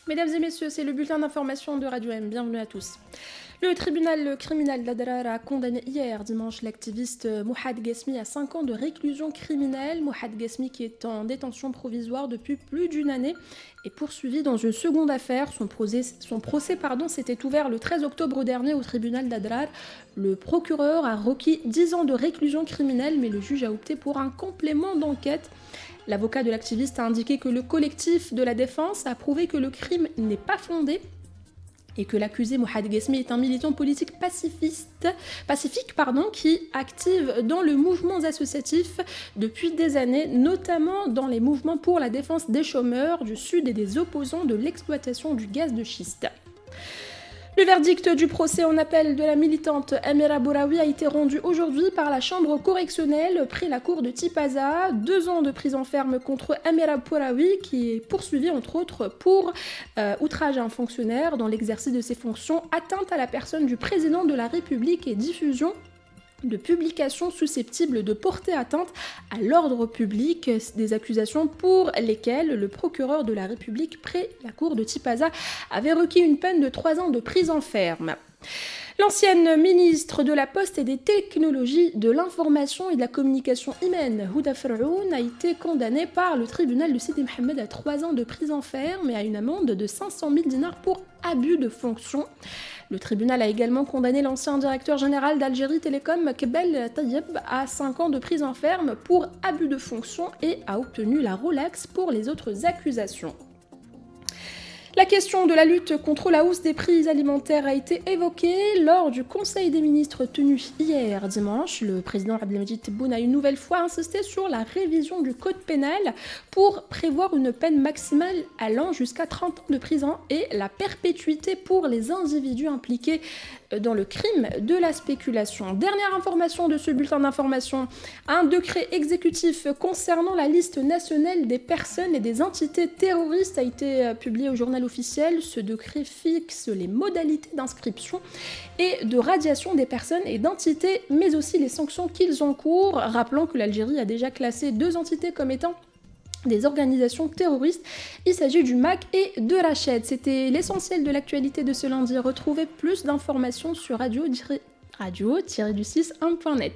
Mesdames et messieurs, c'est le bulletin d'information de Radio M. Bienvenue à tous. Le tribunal criminel d'Adrar a condamné hier dimanche l'activiste Mouhad Guesmi à 5 ans de réclusion criminelle. Mouhad Guesmi qui est en détention provisoire depuis plus d'une année est poursuivi dans une seconde affaire. Son procès s'était ouvert le 13 octobre dernier au tribunal d'Adrar. Le procureur a requis 10 ans de réclusion criminelle, mais le juge a opté pour un complément d'enquête. L'avocat de l'activiste a indiqué que le collectif de la défense a prouvé que le crime n'est pas fondé et que l'accusé Mouhad Guesmi est un militant politique pacifique qui active dans le mouvement associatif depuis des années, notamment dans les mouvements pour la défense des chômeurs du Sud et des opposants de l'exploitation du gaz de schiste. Le verdict du procès en appel de la militante Amira Bouraoui a été rendu aujourd'hui par la chambre correctionnelle près la cour de Tipaza. 2 ans de prison ferme contre Amira Bouraoui qui est poursuivie entre autres pour outrage à un fonctionnaire dans l'exercice de ses fonctions, atteinte à la personne du président de la République et diffusion de publications susceptibles de porter atteinte à l'ordre public, des accusations pour lesquelles le procureur de la République près la cour de Tipaza avait requis une peine de 3 ans de prison ferme. L'ancienne ministre de la Poste et des Technologies de l'Information et de la Communication humaine, Houda Ferroun, a été condamnée par le tribunal de Sidi Mohamed à 3 ans de prison ferme et à une amende de 500 000 dinars pour abus de fonction. Le tribunal a également condamné l'ancien directeur général d'Algérie Télécom, Kebel Tayeb, à 5 ans de prison ferme pour abus de fonction et a obtenu la relaxe pour les autres accusations. La question de la lutte contre la hausse des prix alimentaires a été évoquée lors du Conseil des ministres tenu hier dimanche. Le président Abdelmadjid Tebboune a une nouvelle fois insisté sur la révision du code pénal pour prévoir une peine maximale allant jusqu'à 30 ans de prison et la perpétuité pour les individus impliqués dans le crime de la spéculation. Dernière information de ce bulletin d'information, un décret exécutif concernant la liste nationale des personnes et des entités terroristes a été publié au journal officiel. Ce décret fixe les modalités d'inscription et de radiation des personnes et d'entités, mais aussi les sanctions qu'ils encourent, rappelant que l'Algérie a déjà classé 2 entités comme étant des organisations terroristes. Il s'agit du MAC et de Rached. C'était l'essentiel de l'actualité de ce lundi. Retrouvez plus d'informations sur radio-du6.net.